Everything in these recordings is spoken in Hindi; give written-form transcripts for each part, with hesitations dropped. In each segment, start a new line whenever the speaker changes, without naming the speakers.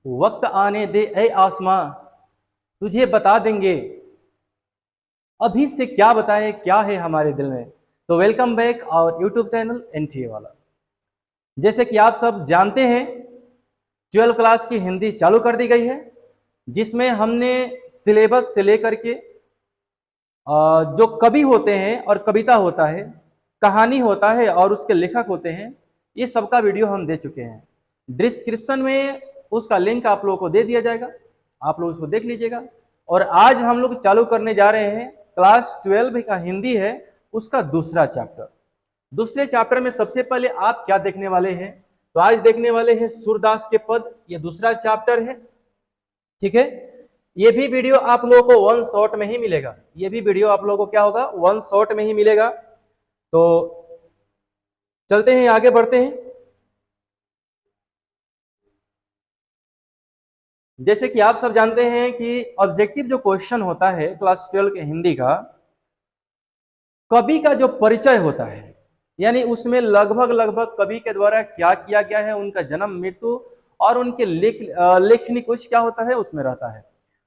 वक्त आने दे ए आसमां, तुझे बता देंगे अभी से क्या बताए क्या है हमारे दिल में। तो वेलकम बैक और यूट्यूब चैनल एनटीए वाला। जैसे कि आप सब जानते हैं 12 क्लास की हिंदी चालू कर दी गई है, जिसमें हमने सिलेबस से लेकर के जो कवि होते हैं और कविता होता है, कहानी होता है और उसके लेखक होते हैं, ये सबका वीडियो हम दे चुके हैं। डिस्क्रिप्शन में उसका लिंक आप लोगों को दे दिया जाएगा, आप लोग उसको देख लीजिएगा। और आज हम लोग चालू करने जा रहे हैं क्लास 12 का हिंदी है, उसका दूसरा चैप्टर। दूसरे चैप्टर में सबसे पहले आप क्या देखने वाले हैं, तो आज देखने वाले हैं सूरदास के पद, ये दूसरा चैप्टर है। ठीक है, ये भी वीडियो आप लोगों को वन शॉट में ही मिलेगा, ये भी वीडियो आप लोगों को क्या होगा, वन शॉट में ही मिलेगा। तो चलते हैं, आगे बढ़ते हैं। जैसे कि आप सब जानते हैं कि ऑब्जेक्टिव जो क्वेश्चन होता है क्लास 12 के हिंदी का, कवि का जो परिचय होता है, यानी उसमें लगभग लगभग कवि के द्वारा क्या किया गया है, उनका जन्म मृत्यु और उनके लेखनी कुछ क्या होता है उसमें रहता है।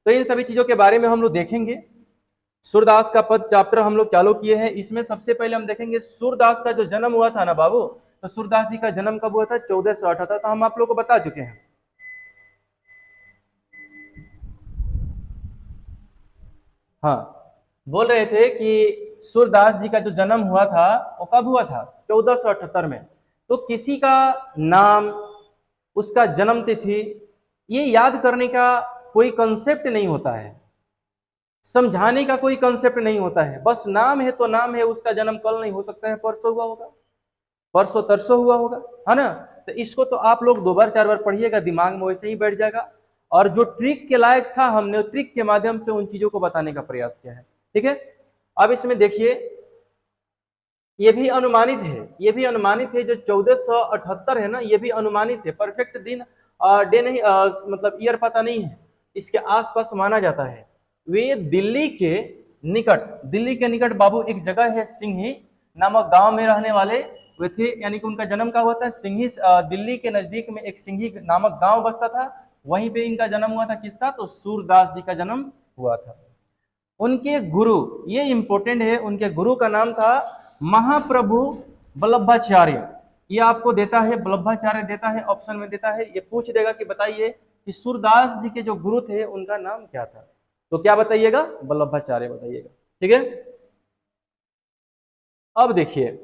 तो इन सभी चीजों के बारे में हम लोग देखेंगे। सूरदास का पद चैप्टर हम लोग चालू किए हैं। इसमें सबसे पहले हम देखेंगे सूरदास का जो जन्म हुआ था ना बाबू, तो सूरदास जी का जन्म कब हुआ था, 1478। तो हम आप लोग को बता चुके हैं। हाँ, बोल रहे थे कि सूरदास जी का जो जन्म हुआ था वो कब हुआ था, 1478 में। तो किसी का नाम, उसका जन्म तिथि, ये याद करने का कोई कंसेप्ट नहीं होता है, समझाने का कोई कंसेप्ट नहीं होता है। बस नाम है तो नाम है, उसका जन्म कल नहीं हो सकता है, परसों हुआ होगा, परसों तरसों हुआ होगा, है ना। तो इसको तो आप लोग 2 बार 4 बार पढ़िएगा, दिमाग में वैसे ही बैठ जाएगा। और जो ट्रिक के लायक था, हमने ट्रिक के माध्यम से उन चीजों को बताने का प्रयास किया है। ठीक है, अब इसमें देखिए, ये भी अनुमानित है, ये भी अनुमानित है। जो 1478 है ना, ये भी अनुमानित है, परफेक्ट दिन डे नहीं, मतलब ईयर पता नहीं है, इसके आसपास माना जाता है। वे दिल्ली के निकट, दिल्ली के निकट बाबू एक जगह है सिंघी नामक गांव में रहने वाले वे थे, यानी कि उनका जन्म का हुआ था सिंघी, दिल्ली के नजदीक में एक सिंघी नामक गांव बसता था, वहीं पे इनका जन्म हुआ था। किसका, तो सूरदास जी का जन्म हुआ था। उनके गुरु, ये इंपॉर्टेंट है, उनके गुरु का नाम था महाप्रभु वल्लभाचार्य। ये आपको देता है, वल्लभाचार्य देता है, ऑप्शन में देता है। ये पूछ देगा कि बताइए कि सूरदास जी के जो गुरु थे उनका नाम क्या था, तो क्या बताइएगा, वल्लभाचार्य बताइएगा। ठीक है, अब देखिए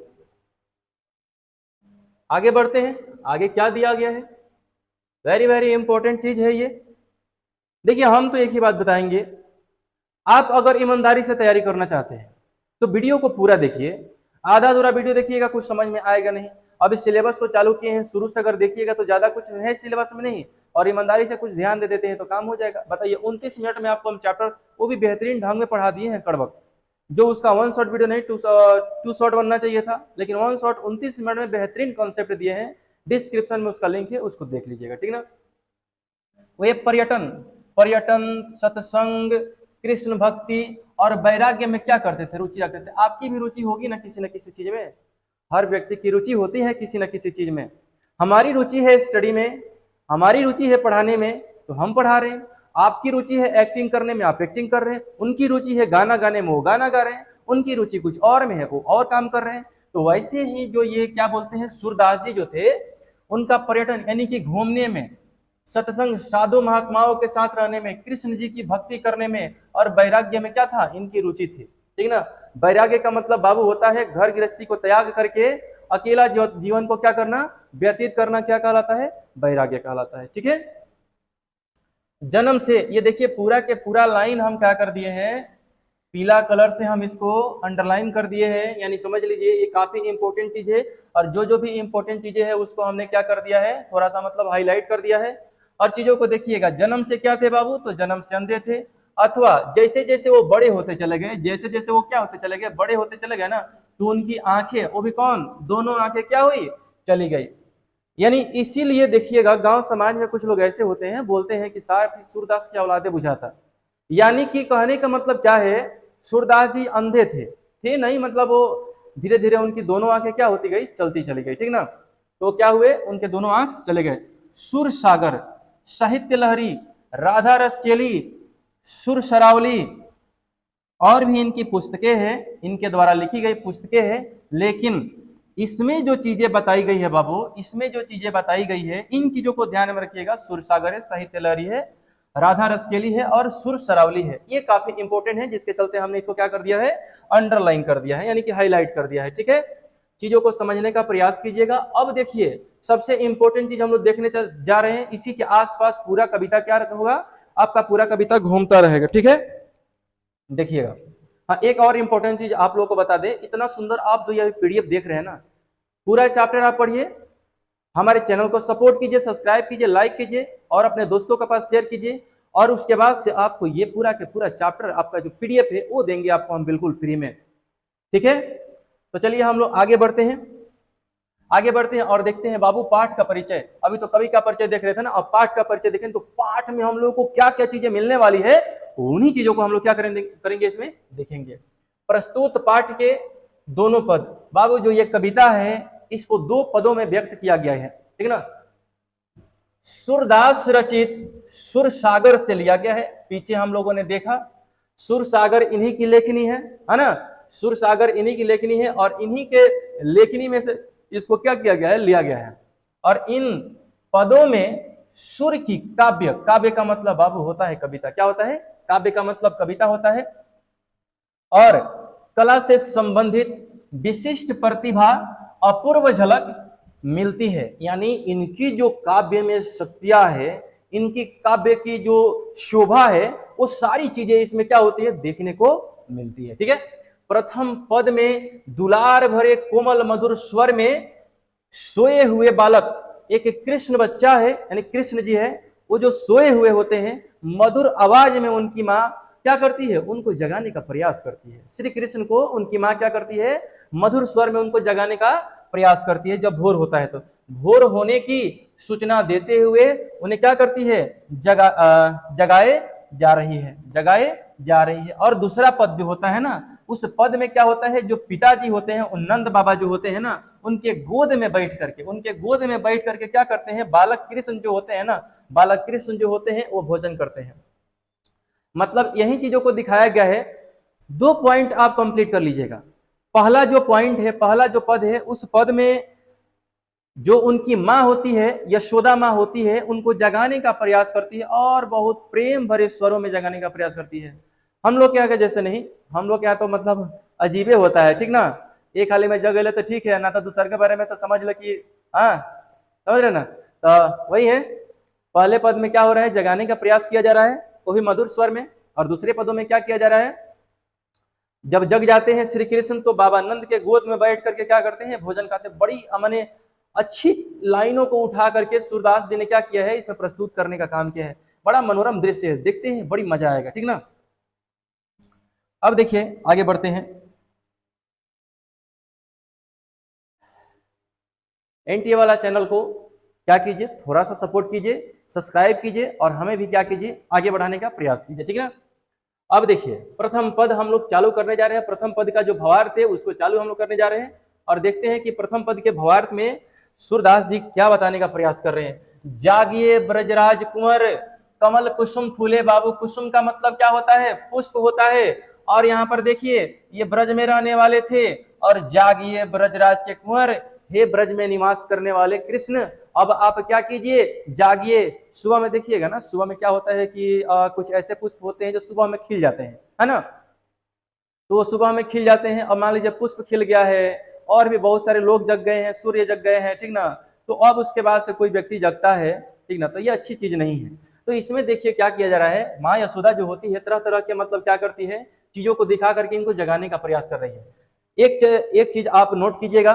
आगे बढ़ते हैं। आगे क्या दिया गया है, वेरी वेरी इंपॉर्टेंट चीज है ये। देखिए, हम तो एक ही बात बताएंगे, आप अगर ईमानदारी से तैयारी करना चाहते हैं तो वीडियो को पूरा देखिए, आधा अधूरा वीडियो देखिएगा कुछ समझ में आएगा नहीं। अब इस सिलेबस को चालू किए हैं, शुरू से अगर देखिएगा तो ज्यादा कुछ है सिलेबस में नहीं, और ईमानदारी से कुछ ध्यान दे देते हैं तो काम हो जाएगा। बताइए, 29 मिनट में आपको हम चैप्टर, वो भी बेहतरीन ढंग में पढ़ा दिए हैं कड़बक। जो उसका वन शॉट वीडियो नहीं, टू शॉट बनना चाहिए था, लेकिन वन शॉट 29 मिनट में बेहतरीन कॉन्सेप्ट दिए हैं। डिस्क्रिप्शन में उसका लिंक है, उसको देख लीजिएगा, ठीक ना। वे पर्यटन, पर्यटन, सत्संग, कृष्ण भक्ति और वैराग्य में क्या करते थे, रुचि रखते थे। आपकी भी रुचि होगी ना किसी चीज में, हर व्यक्ति की रुचि होती है किसी न किसी चीज में। हमारी रुचि है स्टडी में, हमारी रुचि है पढ़ाने में, तो हम पढ़ा रहे हैं। आपकी रुचि है एक्टिंग करने में, आप एक्टिंग कर रहे हैं। उनकी रुचि है गाना गाने में, वो गाना गा रहे हैं। उनकी रुचि कुछ और में है, वो और काम कर रहे हैं। तो वैसे ही जो ये क्या बोलते हैं, सूरदास जी जो थे, उनका पर्यटन यानी कि घूमने में, सत्संग साधु महात्माओं के साथ रहने में, कृष्ण जी की भक्ति करने में और वैराग्य में क्या था, इनकी रुचि थी। ठीक ना। वैराग्य का मतलब बाबू होता है घर गृहस्थी को त्याग करके अकेला जीवन को क्या करना, व्यतीत करना, क्या कहलाता है, वैराग्य कहलाता है। ठीक है, जन्म से, ये देखिए पूरा के पूरा लाइन हम क्या कर दिए हैं, पीला कलर से हम इसको अंडरलाइन कर दिए हैं, यानी समझ लीजिए ये काफी इंपॉर्टेंट चीज है। और जो जो भी इंपॉर्टेंट चीजें है उसको हमने क्या कर दिया है, थोड़ा सा मतलब हाईलाइट कर दिया है। और चीजों को देखिएगा, जन्म से क्या थे बाबू, तो जन्म से अंधे थे। अथवा जैसे जैसे वो बड़े होते चले गए, जैसे जैसे वो क्या होते चले गए, बड़े होते चले गए ना, तो उनकी आंखें, वो भी कौन, दोनों आंखें क्या हुई, चली गई। यानी इसीलिए देखिएगा गांव समाज में कुछ लोग ऐसे होते हैं, बोलते हैं कि साहब सूरदास की औलादे बुझाता। यानी कि कहने का मतलब क्या है, सूरदास जी अंधे थे नहीं, मतलब वो धीरे धीरे उनकी दोनों आंखें क्या होती गई, चलती चली गई। ठीक ना, तो क्या हुए, उनके दोनों आंख चले गए। सुर सागर, साहित्य लहरी, राधा रस केली, सुर शरावली और भी इनकी पुस्तकें हैं, इनके द्वारा लिखी गई पुस्तकें हैं। लेकिन इसमें जो चीजें बताई गई है बाबू, इसमें जो चीजें बताई गई है, इन चीजों को ध्यान में रखिएगा। सुरसागर है, साहित्य लहरी है, राधा रसकेली है और सुर शरावली है। ये काफी इंपॉर्टेंट है, जिसके चलते हमने इसको क्या कर दिया है, अंडरलाइन कर दिया है, यानी कि हाईलाइट कर दिया है। ठीक है, चीजों को समझने का प्रयास कीजिएगा। अब देखिए, सबसे इंपॉर्टेंट चीज हम लोग देखने जा रहे हैं, इसी के आसपास पूरा कविता क्या होगा, आपका पूरा कविता घूमता रहेगा। ठीक है, देखिएगा। हाँ, एक और इंपॉर्टेंट चीज आप लोगों को बता दें, इतना सुंदर आप जो ये पीडीएफ देख रहे हैं ना, पूरा चैप्टर आप पढ़िए, हमारे चैनल को सपोर्ट कीजिए, सब्सक्राइब कीजिए, लाइक कीजिए और अपने दोस्तों के पास शेयर कीजिए। और उसके बाद से आपको ये पूरा के पूरा चैप्टर, आपका जो पीडीएफ है वो देंगे आपको हम बिल्कुल फ्री में। ठीक है, तो चलिए हम लोग आगे बढ़ते हैं, आगे बढ़ते हैं और देखते हैं बाबू पाठ का परिचय। अभी तो कवि का परिचय देख रहे थे ना, अब पाठ का परिचय देखें तो पाठ में हम लोगों को क्या क्या चीजें मिलने वाली है, उन्हीं चीजों को हम लोग क्या करेंगे इसमें देखेंगे। प्रस्तुत पाठ के दोनों पद, बाबू जो ये कविता है इसको दो पदों में व्यक्त किया गया है, ठीक ना। सूरदास रचित सुर सागर से लिया गया है। पीछे हम लोगों ने देखा सुर सागर इन्हीं की लेखनी है ना, सुर सागर इन्हीं की लेखनी है और इन्हीं के लेखनी में से इसको क्या किया गया है, लिया गया है। और इन पदों में सुर की काव्य, काव्य का मतलब बाबू होता है कविता, क्या होता है, काव्य का मतलब कविता होता है। और कला से संबंधित विशिष्ट प्रतिभा, अपूर्व झलक मिलती है। यानी इनकी जो काव्य में शक्तियां है, इनकी काव्य की जो शोभा है, वो सारी चीजें इसमें क्या होती है, देखने को मिलती है। ठीक है, प्रथम पद में दुलार भरे कोमल मधुर स्वर में सोए हुए बालक, एक कृष्ण बच्चा है, यानी कृष्ण जी है, वो जो सोए हुए होते हैं, मधुर आवाज में उनकी माँ क्या करती है, उनको जगाने का प्रयास करती है। श्री कृष्ण को उनकी माँ क्या करती है, मधुर स्वर में उनको जगाने का प्रयास करती है। जब भोर होता है तो भोर होने की सूचना देते हुए उन्हें क्या करती है, जगाए जा रही है, जगाए जा रही है। और दूसरा पद जो होता है ना, उस पद में क्या होता है, जो पिताजी होते हैं, नंद बाबा जो होते हैं ना, उनके गोद में बैठ करके क्या करते हैं, बालक कृष्ण जो होते हैं ना, बालक कृष्ण जो होते हैं वो भोजन करते हैं। मतलब यही चीजों को दिखाया गया है। दो पॉइंट आप कंप्लीट कर लीजिएगा। पहला जो पॉइंट है, पहला जो पद है, उस पद में जो उनकी माँ होती है, यशोदा माँ होती है, उनको जगाने का प्रयास करती है और बहुत प्रेम भरे स्वरों में जगाने का प्रयास करती है। हम लोग क्या जैसे नहीं, हम लोग क्या तो मतलब अजीबे होता है, ठीक ना। एक हाली में जग ले तो ठीक है ना, तो दूसरे के बारे में तो समझ लो कि हाँ, समझ रहे ना। तो वही है, पहले पद में क्या हो रहा है, जगाने का प्रयास किया जा रहा है, वो भी मधुर स्वर में। और दूसरे पदों में क्या किया जा रहा है, जब जग जाते हैं श्री कृष्ण तो बाबा नंद के गोद में बैठ करके क्या करते हैं, भोजन खाते। बड़ी मैंने अच्छी लाइनों को उठा करके सूरदास जी ने क्या किया है, इसमें प्रस्तुत करने का काम किया है। बड़ा मनोरम दृश्य है, देखते हैं बड़ी मजा आएगा, ठीक ना। अब देखिए आगे बढ़ते हैं। एनटीए वाला चैनल को क्या कीजिए, थोड़ा सा सपोर्ट कीजिए, सब्सक्राइब कीजिए और हमें भी क्या कीजिए, आगे बढ़ाने का प्रयास कीजिए, ठीक है। अब देखिए प्रथम पद हम लोग चालू करने जा रहे हैं। प्रथम पद का जो भावार्थ है उसको चालू हम लोग करने जा रहे हैं और देखते हैं कि प्रथम पद के भावार्थ में सूरदास जी क्या बताने का प्रयास कर रहे हैं। जागिए ब्रजराज कुंवर, कमल कुसुम फूले। बाबू कुसुम का मतलब क्या होता है, पुष्प होता है। और यहाँ पर देखिए ये ब्रज में रहने वाले थे। और जागिए ब्रजराज के कुंवर, हे ब्रज में निवास करने वाले कृष्ण, अब आप क्या कीजिए, जागिए। सुबह में देखिएगा ना, सुबह में क्या होता है कि कुछ ऐसे पुष्प होते हैं जो सुबह में खिल जाते हैं, है ना। तो वो सुबह में खिल जाते हैं। अब मान लीजिए पुष्प खिल गया है और भी बहुत सारे लोग जग गए हैं, सूर्य जग गए हैं, ठीक ना। तो अब उसके बाद से कोई व्यक्ति जगता है, ठीक ना, तो ये अच्छी चीज नहीं है। तो इसमें देखिए क्या किया जा रहा है, माँ यशोदा जो होती है तरह तरह के मतलब क्या करती है, चीजों को दिखा करके इनको जगाने का प्रयास कर रही है। एक चीज आप नोट कीजिएगा,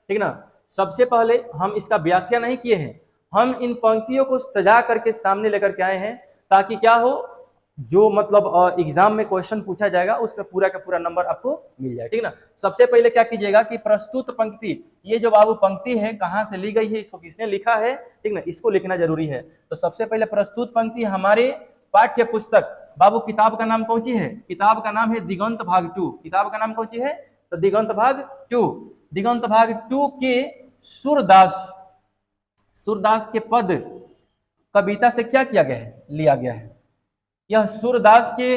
ठीक ना। सबसे पहले हम इसका व्याख्या नहीं किए हैं, हम इन पंक्तियों को सजा करके सामने लेकर के आए हैं ताकि क्या हो, जो मतलब एग्जाम में क्वेश्चन पूछा जाएगा उसमें पूरा का पूरा नंबर आपको मिल जाए, ठीक ना। सबसे पहले क्या कीजिएगा कि प्रस्तुत पंक्ति, ये जो बाबू पंक्ति है कहाँ से ली गई है, इसको किसने लिखा है, ठीक ना, इसको लिखना जरूरी है। तो सबसे पहले प्रस्तुत पंक्ति हमारे पाठ्य पुस्तक, बाबू किताब का नाम कौन सी है, किताब का नाम है दिगंत भाग 2। किताब का नाम कौन सी है, तो दिगंत भाग 2। दिगंत भाग 2 के सूरदास के पद कविता से क्या किया गया है, लिया गया है। यह सूरदास के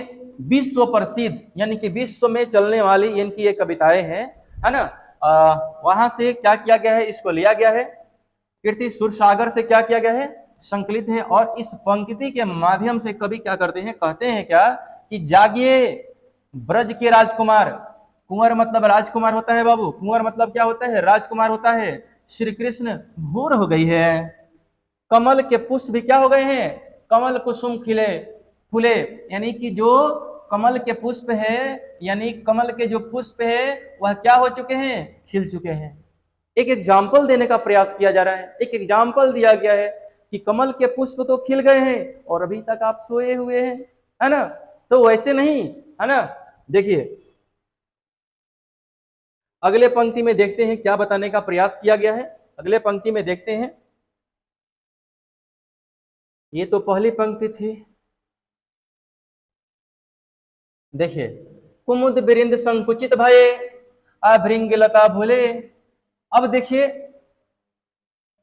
विश्व प्रसिद्ध यानी कि विश्व में चलने वाली इनकी ये कविताएं हैं, है ना। वहां से क्या किया गया है, इसको लिया गया है। कीर्ति सुरसागर से क्या किया गया है, संकलित है। और इस पंक्ति के माध्यम से कवि क्या करते हैं, कहते हैं क्या कि जागिए ब्रज के राजकुमार। कुंवर मतलब राजकुमार होता है बाबू, कुंवर मतलब क्या होता है, राजकुमार होता है। श्री कृष्ण भोर हो गई है, कमल के पुष्प भी क्या हो गए हैं, कमल कुसुम खिले फूले, यानी कि जो कमल के पुष्प है, यानी कमल के जो पुष्प है वह क्या हो चुके हैं, खिल चुके हैं। एक एग्जाम्पल देने का प्रयास किया जा रहा है, एक एग्जाम्पल दिया गया है कि कमल के पुष्प तो खिल गए हैं और अभी तक आप सोए हुए हैं, है ना। तो वैसे नहीं, है ना। देखिए अगले पंक्ति में देखते हैं क्या बताने का प्रयास किया गया है। अगले पंक्ति में देखते हैं, ये तो पहली पंक्ति थी। देखिए, कुमुद बिरिंद संकुचित भये, अभृंग लता भूले। अब देखिए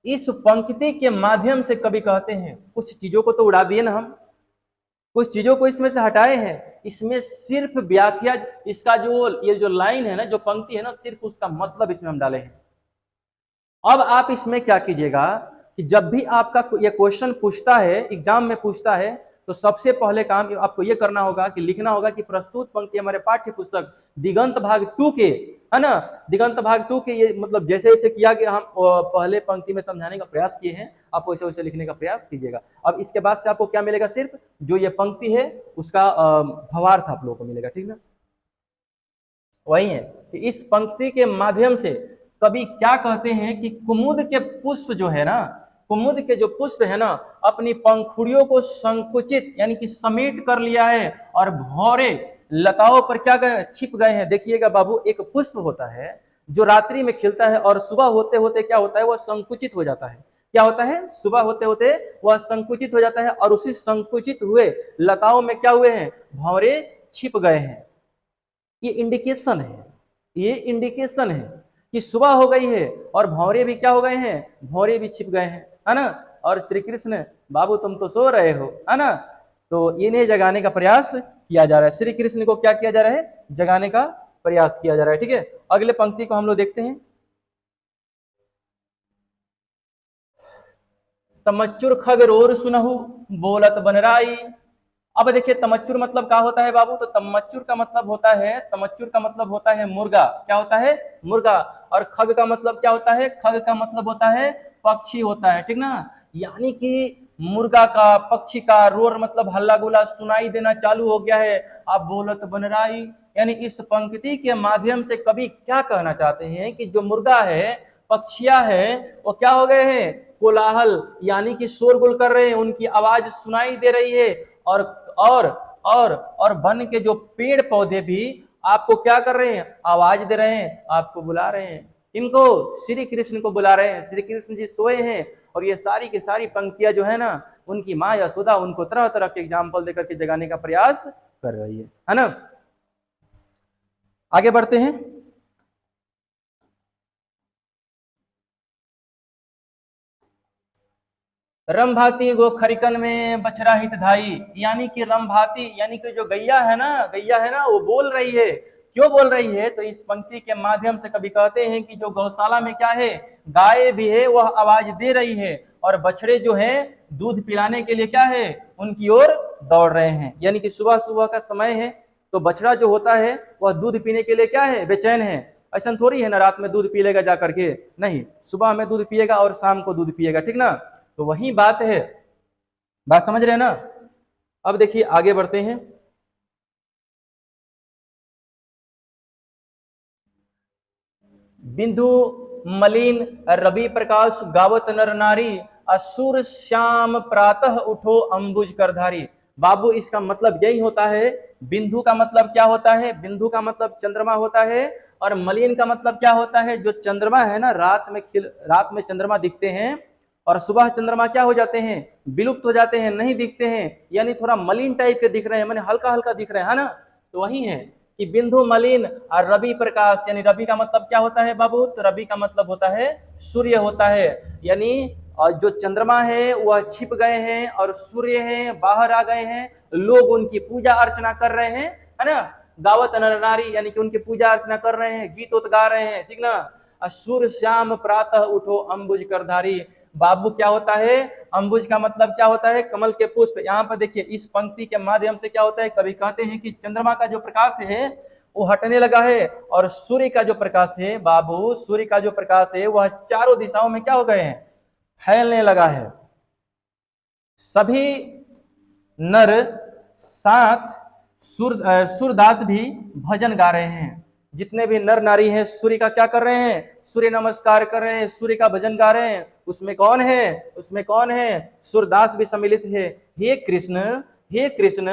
इस पंक्ति के माध्यम से कवि कहते हैं, कुछ चीजों को तो उड़ा दिए ना हम, कुछ चीजों को इसमें से हटाए हैं। इसमें सिर्फ व्याख्या, इसका जो ये जो लाइन है ना, जो पंक्ति है ना, सिर्फ उसका मतलब इसमें हम डाले हैं। अब आप इसमें क्या कीजिएगा कि जब भी आपका ये क्वेश्चन पूछता है, एग्जाम में पूछता है, तो सबसे पहले काम आपको ये करना होगा कि लिखना होगा कि प्रस्तुत पंक्ति हमारे पाठ्य पुस्तक दिगंत भाग 2 के, है ना, दिगंत भाग 2 के, ये मतलब जैसे जैसे किया गया हम पहले पंक्ति में समझाने का प्रयास किए हैं, आप वैसे वैसे लिखने का प्रयास कीजिएगा। अब इसके बाद से आपको क्या मिलेगा, सिर्फ जो ये पंक्ति है उसका भावार्थ आप लोगों को मिलेगा, ठीक ना। वही है कि इस पंक्ति के माध्यम से कवि क्या कहते हैं कि कुमुद के पुष्प जो है ना, कुमुद के जो पुष्प है ना, अपनी पंखुड़ियों को संकुचित यानी कि समेट कर लिया है और भौरे लताओं पर क्या गए, छिप गए हैं। देखिएगा बाबू, एक पुष्प होता है जो रात्रि में खिलता है और सुबह होते होते क्या होता है, वह संकुचित हो जाता है। क्या होता है, सुबह होते होते वह संकुचित हो जाता है और उसी संकुचित हुए लताओं में क्या हुए हैं, भौरे छिप गए हैं। ये इंडिकेशन है, ये इंडिकेशन है कि सुबह हो गई है और भौरे भी क्या हो गए हैं, भौरे भी छिप गए हैं, है ना। और श्री कृष्ण बाबू तुम तो सो रहे हो, है ना। तो इन्हें जगाने का प्रयास किया जा रहा है, श्री कृष्ण को क्या किया जा रहा है, जगाने का प्रयास किया जा रहा है, ठीक है। अगले पंक्ति को हम लोग देखते हैं, तमच्चुर खग रोर सुनहु बोलत बनराई। अब देखिए तमच्चुर मतलब क्या होता है बाबू, तो तमच्चुर का मतलब होता है, तमच्चुर का मतलब होता है मुर्गा। क्या होता है, मुर्गा। और खग का मतलब क्या होता है, खग का मतलब होता है पक्षी होता है, ठीक ना। यानी कि मुर्गा का, पक्षी का रोर मतलब हल्ला गुल्ला सुनाई देना चालू हो गया है। अब बोलत बनराई, यानी इस पंक्ति के माध्यम से कवि क्या कहना चाहते हैं कि जो मुर्गा है, पक्षियां है, वो क्या हो गए हैं, कोलाहल यानी कि शोरगुल कर रहे हैं, उनकी आवाज सुनाई दे रही है। और और और वन के जो पेड़ पौधे भी आपको क्या कर रहे हैं, आवाज दे रहे हैं, आपको बुला रहे हैं। इनको, श्री कृष्ण को बुला रहे हैं, श्री कृष्ण जी सोए हैं। और ये सारी की सारी पंक्तियां जो है ना, उनकी माँ यशोदा उनको तरह तरह के एग्जाम्पल देकर के जगाने का प्रयास कर रही है ना। आगे बढ़ते हैं, रंभाती गो खरिकन में बछरा हित धाई, यानी कि रंभाती यानी कि जो गैया है ना, गैया है ना, वो बोल रही है। क्यों बोल रही है, तो इस पंक्ति के माध्यम से कभी कहते हैं कि जो गौशाला में क्या है, गाय भी है, वह आवाज दे रही है और बछड़े जो है दूध पिलाने के लिए क्या है, उनकी ओर दौड़ रहे हैं। यानी कि सुबह सुबह का समय है, तो बछड़ा जो होता है वह दूध पीने के लिए क्या है, बेचैन है। ऐसा थोड़ी है ना रात में दूध पी लेगा जा करके, नहीं, सुबह में दूध पिएगा और शाम को दूध पिएगा, ठीक ना। तो वही बात है, बात समझ रहे हैं ना। अब देखिए आगे बढ़ते हैं, बिंदु मलिन रवि प्रकाश गावत नर नारी, असुर श्याम प्रातः उठो अंबुज करधारी। बाबू इसका मतलब यही होता है, बिंदु का मतलब क्या होता है, बिंदु का मतलब चंद्रमा होता है। और मलिन का मतलब क्या होता है, जो चंद्रमा है ना, रात में चंद्रमा दिखते हैं और सुबह चंद्रमा क्या हो जाते हैं, विलुप्त हो जाते हैं, नहीं दिखते हैं, यानी थोड़ा मलिन टाइप के दिख रहे हैं, माने हल्का हल्का दिख रहे हैं, है ना। तो वही है कि बिंदु मलिन और रवि प्रकाश, यानी रवि का मतलब क्या होता है बाबू, तो रवि का मतलब होता है सूर्य होता है, यानी और जो चंद्रमा है वह छिप गए हैं और सूर्य हैं बाहर आ गए हैं, लोग उनकी पूजा अर्चना कर रहे हैं, है ना, गावत नर नारी यानी कि उनकी पूजा अर्चना कर रहे हैं, गीत उत गा रहे हैं, ठीक ना। असुर श्याम प्रातः उठो अंबुज करधारी। बाबू क्या होता है, अंबुज का मतलब क्या होता है, कमल के पुष्प। यहाँ पर देखिए इस पंक्ति के माध्यम से क्या होता है, कवि कहते हैं कि चंद्रमा का जो प्रकाश है वो हटने लगा है और सूर्य का जो प्रकाश है बाबू, सूर्य का जो प्रकाश है वह चारों दिशाओं में क्या हो गए हैं, फैलने लगा है। सभी नर साथ सूरदास भी भजन गा रहे हैं। जितने भी नर नारी हैं सूर्य का क्या कर रहे हैं, सूर्य नमस्कार कर रहे हैं, सूर्य का भजन गा रहे हैं। उसमें कौन है, उसमें कौन है, सूरदास भी सम्मिलित है। हे कृष्ण, हे कृष्ण,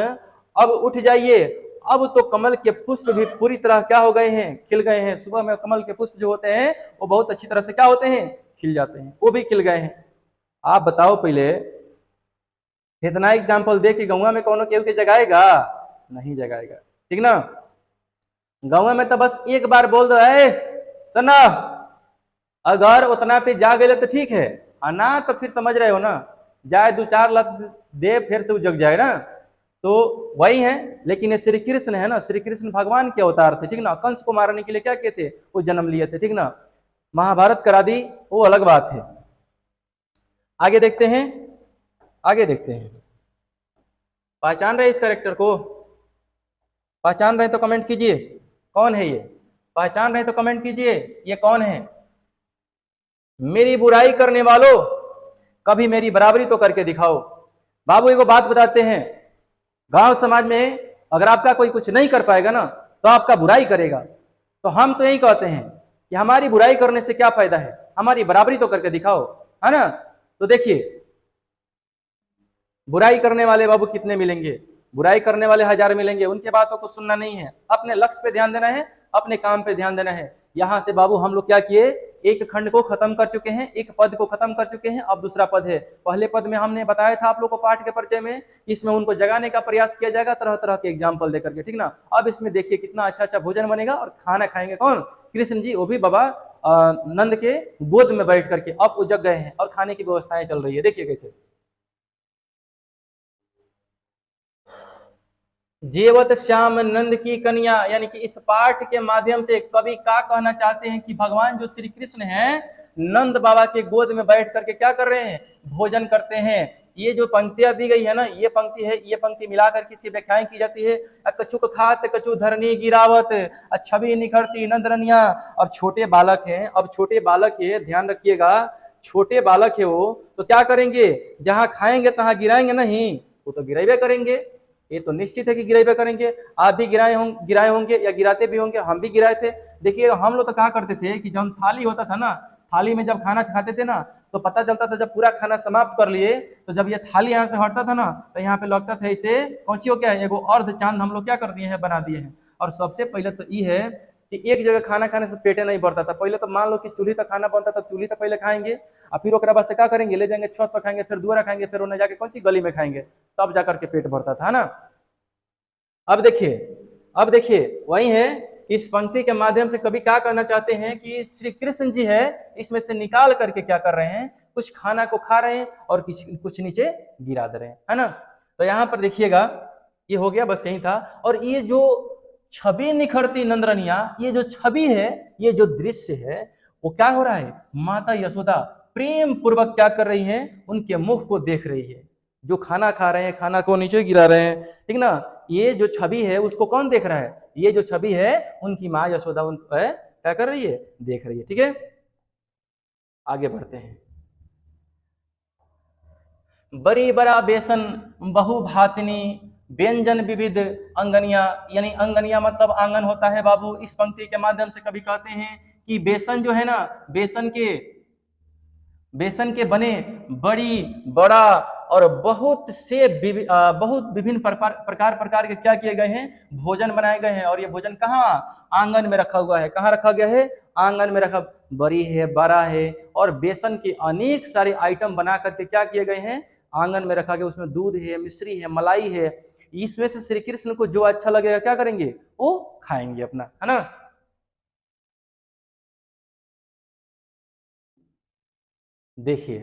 अब उठ जाइए, अब तो कमल के पुष्प भी पूरी तरह क्या हो गए हैं, खिल गए हैं। सुबह में कमल के पुष्प जो होते हैं वो बहुत अच्छी तरह से क्या होते हैं, खिल जाते हैं, वो भी खिल गए हैं। आप बताओ पहले, इतना एग्जाम्पल दे कि गौवा में कौन केहू के जगाएगा, नहीं जगाएगा, ठीक ना। गौवा में तो बस एक बार बोल दो है सना, अगर उतना पे जा गए तो ठीक है, ना तो फिर समझ रहे हो ना, जाए 2-4 लाख दे फिर से वो जग जाए ना, तो वही है। लेकिन ये श्री कृष्ण है ना, श्री कृष्ण भगवान के अवतार थे, ठीक ना। कंस को मारने के लिए क्या किए थे, वो जन्म लिए थे, ठीक ना। महाभारत करा दी वो अलग बात है। आगे देखते हैं, आगे देखते हैं। पहचान रहे इस कैरेक्टर को, पहचान रहे तो कमेंट कीजिए कौन है ये, पहचान रहे तो कमेंट कीजिए ये कौन है। मेरी बुराई करने वालों कभी मेरी बराबरी तो करके दिखाओ। बाबू एगो बात बताते हैं, गांव समाज में अगर आपका कोई कुछ नहीं कर पाएगा ना तो आपका बुराई करेगा। तो हम तो यही कहते हैं कि हमारी बुराई करने से क्या फायदा है, हमारी बराबरी तो करके दिखाओ, है ना। तो देखिए बुराई करने वाले बाबू कितने मिलेंगे, बुराई करने वाले 1000 मिलेंगे, उनके बातों को सुनना नहीं है, अपने लक्ष्य पे ध्यान देना है, अपने काम पे ध्यान देना है। यहां से बाबू हम लोग क्या किए, एक खंड को खत्म कर चुके हैं, एक पद को खत्म कर चुके हैं, अब दूसरा पद है। पहले पद में हमने बताया था आप लोग को पाठ के परिचय में, इसमें उनको जगाने का प्रयास किया जाएगा तरह तरह के एग्जाम्पल देकर के, ठीक ना। अब इसमें देखिए कितना अच्छा अच्छा भोजन बनेगा और खाना खाएंगे कौन, कृष्ण जी, वो भी बाबा नंद के गोद में बैठ करके। अब वो जग गए हैं और खाने की व्यवस्थाएं चल रही है, देखिए कैसे। जेवत श्याम नंद की कन्या, यानी कि इस पाठ के माध्यम से कवि क्या कहना चाहते हैं कि भगवान जो श्री कृष्ण हैं नंद बाबा के गोद में बैठ करके क्या कर रहे हैं, भोजन करते हैं। ये जो पंक्तियां दी गई है ना, ये पंक्ति है, ये पंक्ति मिलाकर किसी व्याख्याएं की जाती है। कछुक खात कछु धरनी गिरावत, छवि निखरती नंदरनिया। अब छोटे बालक हैं, अब छोटे बालक है, ध्यान रखिएगा, छोटे बालक है वो, तो क्या करेंगे, जहां खाएंगे तहां गिराएंगे नहीं, वो तो गिराइबे करेंगे, ये तो निश्चित है कि गिराइबे करेंगे। आप भी गिराए होंगे या गिराते भी होंगे, हम भी गिराए थे। देखिए हम लोग तो क्या करते थे कि जब थाली होता था ना, थाली में जब खाना खाते थे ना तो पता चलता था, जब पूरा खाना समाप्त कर लिए तो जब ये थाली यहाँ से हटता था ना तो यहाँ पे लगता था इसे कौची हो क्या है, एगो अर्ध चांद हम लोग क्या कर दिए हैं, बना दिए हैं। और सबसे पहले तो ये है कि एक जगह खाना खाने से पेटे नहीं भरता था। पहले तो मान लो कि चूल्ही तक खाना बनता था, चूल्ही तक पहले खाएंगे और फिर ओकरा बाद से क्या करेंगे, ले जाएंगे छत पर खाएंगे, फिर दुआरा खाएंगे, फिर उन्हें जाके कौन सी गली में खाएंगे, तब जाकर के पेट भरता था ना। अब देखिए, अब देखिए वही है, इस पंक्ति के माध्यम से कवि क्या कहना चाहते हैं कि श्री कृष्ण जी है इसमें से निकाल करके क्या कर रहे हैं, कुछ खाना को खा रहे हैं और कुछ नीचे गिरा दे रहे हैं, है ना। तो यहाँ पर देखिएगा, ये हो गया, बस यही था। और ये जो छवि निखरती नंदरनिया, ये जो छवि है, ये जो दृश्य है, वो क्या हो रहा है, माता यशोदा प्रेम पूर्वक क्या कर रही हैं, उनके मुख को देख रही है। जो खाना खा रहे हैं, खाना को नीचे गिरा रहे हैं, ठीक ना। ये जो छवि है उसको कौन देख रहा है, ये जो छवि है उनकी माँ यशोदा उन क्या कर रही है, देख रही है, ठीक है। आगे बढ़ते हैं। बड़ी बड़ा बेसन बहु भातनी व्यंजन विविध अंगनिया, यानी अंगनिया मतलब आंगन होता है बाबू। इस पंक्ति के माध्यम से कभी कहते हैं कि बेसन जो है ना, बेसन के बने बड़ी बड़ा और बहुत विभिन्न प्रकार के क्या किए गए हैं, भोजन बनाए गए हैं। और ये भोजन कहाँ, आंगन में रखा हुआ है। कहाँ रखा गया है, आंगन में रखा, बड़ी है, बड़ा है, और बेसन के अनेक सारे आइटम बना करके क्या किए गए हैं, आंगन में रखा गया। उसमें दूध है, मिश्री है, मलाई है। इसमें से श्री कृष्ण को जो अच्छा लगेगा क्या करेंगे, वो खाएंगे अपना, है ना। देखिए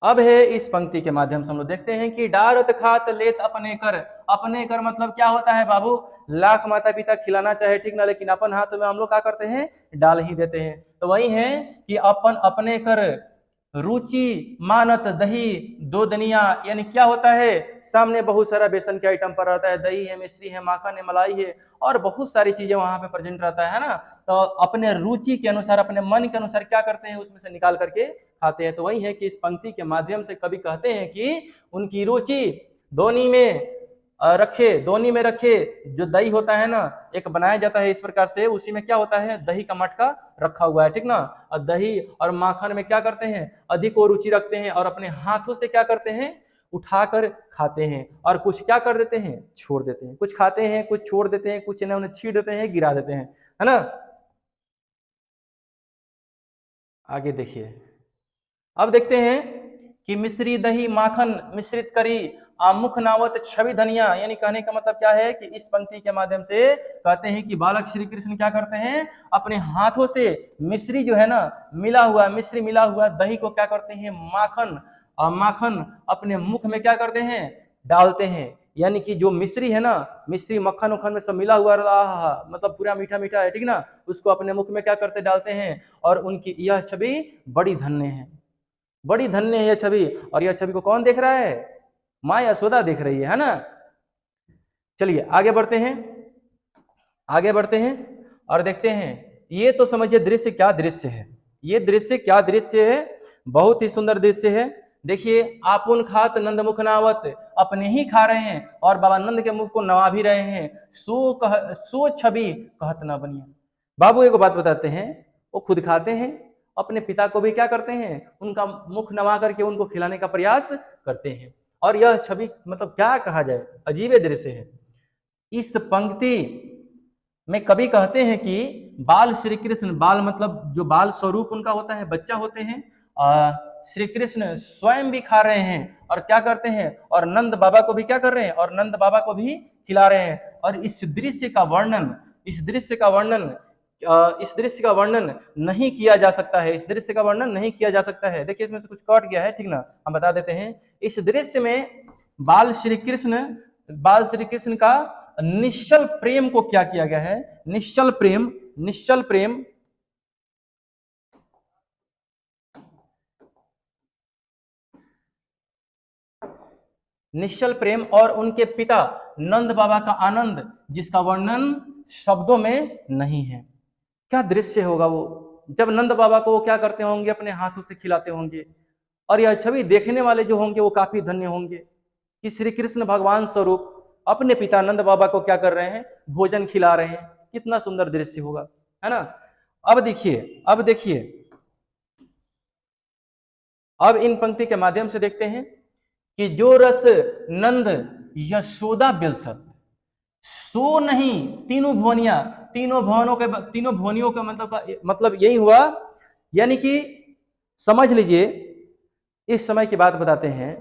अब है इस पंक्ति के माध्यम से हम लोग देखते हैं कि डारत खात लेत अपने कर मतलब क्या होता है बाबू, लाख माता पिता खिलाना चाहे ठीक ना, लेकिन अपन हाथ में हम लोग क्या करते हैं, डाल ही देते हैं। तो वही है कि अपन अपने कर रुचि मानत दही दो दनिया, यानी क्या होता है, सामने बहुत सारा बेसन के आइटम पर रहता है, दही है, मिश्री है, माखन है, मलाई है और बहुत सारी चीजें वहां पे प्रेजेंट रहता है ना। तो अपने रुचि के अनुसार, अपने मन के अनुसार क्या करते हैं, उसमें से निकाल करके खाते हैं। तो वही है कि इस पंक्ति के माध्यम से कवि कहते हैं कि उनकी रुचि दोनी में दोनी में रखे। जो दही होता है ना, एक बनाया जाता है इस प्रकार से, उसी में क्या होता है, दही का मटका रखा हुआ है ठीक ना, और दही और माखन में क्या करते हैं, अधिक वो रुचि रखते हैं और अपने हाथों से क्या करते हैं, उठाकर खाते हैं। और कुछ क्या कर देते हैं, छोड़ देते हैं, कुछ खाते हैं, कुछ छोड़ देते हैं, कुछ इन्हें उन्हें छीड़ देते हैं, गिरा देते हैं, है ना। आगे देखिए, अब देखते हैं कि मिश्री दही माखन मिश्रित करी मुख नावत छवि धनिया, यानी कहने का मतलब क्या है कि इस पंक्ति के माध्यम से कहते हैं कि बालक श्री कृष्ण क्या करते हैं, अपने हाथों से मिश्री जो है ना, मिश्री मिला हुआ दही को क्या करते हैं, माखन अपने मुख में क्या करते हैं, डालते हैं। यानी कि जो मिश्री है ना, मिश्री मक्खन उखन में सब मिला हुआ मतलब पूरा मीठा मीठा है ठीक ना, उसको अपने मुख में क्या करते, डालते हैं। और उनकी यह छवि बड़ी धन्य है, बड़ी धन्य है यह छवि। और यह छवि को कौन देख रहा है, माँ यशोदा देख रही है ना। चलिए आगे बढ़ते हैं, आगे बढ़ते हैं और देखते हैं। ये तो समझिए दृश्य क्या दृश्य है, ये दृश्य क्या दृश्य है, बहुत ही सुंदर दृश्य है। देखिए, आपुन खात नंद मुख नावत, अपने ही खा रहे हैं और बाबा नंद के मुख को नवा भी रहे हैं। सो छवि कहत ना बनिया। बाबू एक बात बताते हैं, वो खुद खाते हैं, अपने पिता को भी क्या करते हैं, उनका मुख नवा करके उनको खिलाने का प्रयास करते हैं। और यह छवि मतलब क्या कहा जाए, अजीब दृश्य है। इस पंक्ति में कवि कहते हैं कि बाल श्री कृष्ण, बाल मतलब जो बाल स्वरूप उनका होता है, बच्चा होते हैं, श्री कृष्ण स्वयं भी खा रहे हैं और क्या करते हैं, और नंद बाबा को भी क्या कर रहे हैं, और नंद बाबा को भी खिला रहे हैं। और इस दृश्य का वर्णन, इस दृश्य का वर्णन नहीं किया जा सकता है, इस दृश्य का वर्णन नहीं किया जा सकता है। देखिए इसमें से कुछ कट गया है ठीक ना, हम बता देते हैं। इस दृश्य में बाल श्री कृष्ण का निश्चल प्रेम को क्या किया गया है, निश्चल प्रेम, निश्चल प्रेम निश्चल प्रेम और उनके पिता नंद बाबा का आनंद, जिसका वर्णन शब्दों में नहीं है। क्या दृश्य होगा वो, जब नंद बाबा को वो क्या करते होंगे, अपने हाथों से खिलाते होंगे। और यह छवि देखने वाले जो होंगे वो काफी धन्य होंगे कि श्री कृष्ण भगवान स्वरूप अपने पिता नंद बाबा को क्या कर रहे हैं, भोजन खिला रहे हैं। कितना सुंदर दृश्य होगा, है ना। अब देखिए, अब देखिए, अब इन पंक्ति के माध्यम से देखते हैं कि जो रस नंद यशोदा बिलसत, सो नहीं तीनों भुवनिया, तीनों भुवनियों का मतलब यही हुआ। यानी कि समझ लीजिए, इस समय की बात बताते हैं,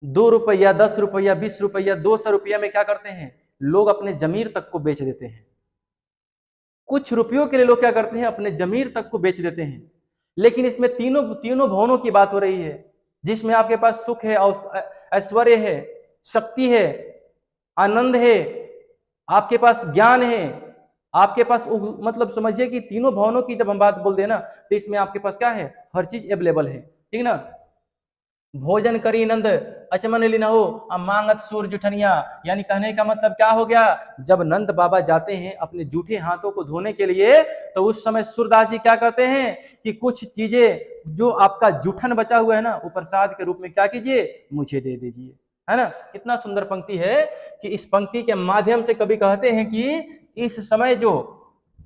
2 रुपया, 10 रुपया, 20 रुपया, 200 रुपया में क्या करते हैं, लोग अपने जमीर तक को बेच देते हैं। कुछ रुपयों के लिए लोग क्या करते हैं, अपने जमीर तक को बेच देते हैं। लेकिन इसमें तीनों भवनों की बात हो रही है, जिसमें आपके पास सुख है, ऐश्वर्य है, शक्ति है, आनंद है, आपके पास ज्ञान है, आपके पास मतलब समझिए कि तीनों भवनों की जब हम बात बोलते हैं ना, तो इसमें आपके पास क्या है, हर चीज अवेलेबल है, ठीक ना। भोजन करी नंद अचमन लिनहो मांगत सूर जुठनिया, यानी कहने का मतलब क्या हो गया, जब नंद बाबा जाते हैं अपने जूठे हाथों को धोने के लिए, तो उस समय सूरदास जी क्या करते हैं कि कुछ चीजें जो आपका जूठन बचा हुआ है ना, वो प्रसाद के रूप में क्या कीजिए, मुझे दे दीजिए, है ना। कितना सुंदर पंक्ति है कि इस पंक्ति के माध्यम से कवि कहते हैं कि इस समय जो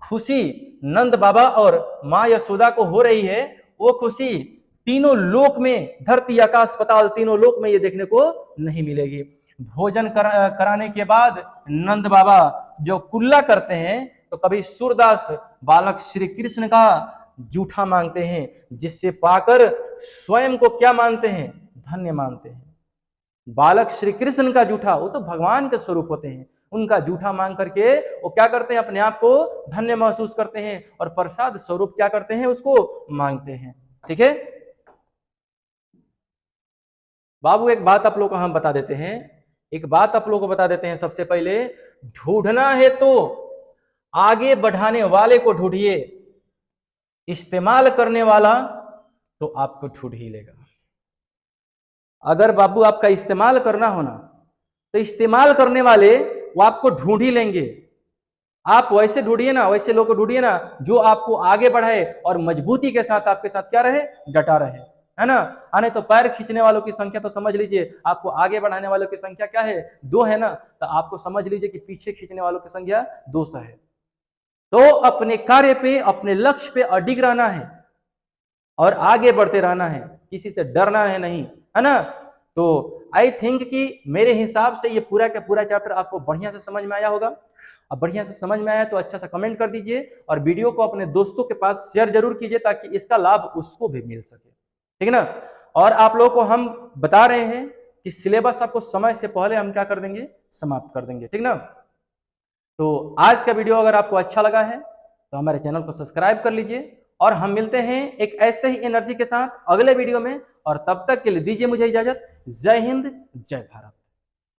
खुशी नंद बाबा और माँ यशोदा को हो रही है, वो खुशी तीनों लोक में, धरती आकाश पाताल तीनों लोक में ये देखने को नहीं मिलेगी। भोजन कराने के बाद नंद बाबा जो कुल्ला करते हैं, तो कभी सूरदास बालक श्री कृष्ण का जूठा मांगते हैं, जिससे पाकर स्वयं को क्या मानते हैं, धन्य मानते हैं। बालक श्री कृष्ण का जूठा, वो तो भगवान के स्वरूप होते हैं, उनका जूठा मांग करके वो क्या करते हैं, अपने आप को धन्य महसूस करते हैं और प्रसाद स्वरूप क्या करते हैं, उसको मांगते हैं। ठीक है, बाबू एक बात आप लोग को हम बता देते हैं, एक बात आप लोग को बता देते हैं। सबसे पहले ढूंढना है तो आगे बढ़ाने वाले को ढूंढिए, इस्तेमाल करने वाला तो आपको ढूंढ ही लेगा। अगर बाबू आपका इस्तेमाल करना होना तो इस्तेमाल करने वाले वो आपको ढूंढ ही लेंगे। आप वैसे ढूंढिए ना, वैसे लोग को ढूंढिए ना जो आपको आगे बढ़ाए और मजबूती के साथ आपके साथ क्या रहे, डटा रहे, है ना। आने तो पैर खींचने वालों की संख्या तो समझ लीजिए, आपको आगे बढ़ाने वालों की संख्या क्या है, 2 है ना, तो आपको समझ लीजिए कि पीछे खींचने वालों की संख्या 200 है। तो अपने कार्य पे, अपने लक्ष्य पे अडिग रहना है और आगे बढ़ते रहना है, किसी से डरना है नहीं, है ना। तो आई थिंक कि मेरे हिसाब से ये पूरा का पूरा चैप्टर आपको बढ़िया से समझ में आया होगा। अब बढ़िया से समझ में आया तो अच्छा सा कमेंट कर दीजिए और वीडियो को अपने दोस्तों के पास शेयर जरूर कीजिए ताकि इसका लाभ उसको भी मिल सके, ठीक है ना। और आप लोगों को हम बता रहे हैं कि सिलेबस आपको समय से पहले हम क्या कर देंगे, समाप्त कर देंगे, ठीक ना। तो आज का वीडियो अगर आपको अच्छा लगा है तो हमारे चैनल को सब्सक्राइब कर लीजिए और हम मिलते हैं एक ऐसे ही एनर्जी के साथ अगले वीडियो में। और तब तक के लिए दीजिए मुझे इजाजत। जय हिंद, जय भारत।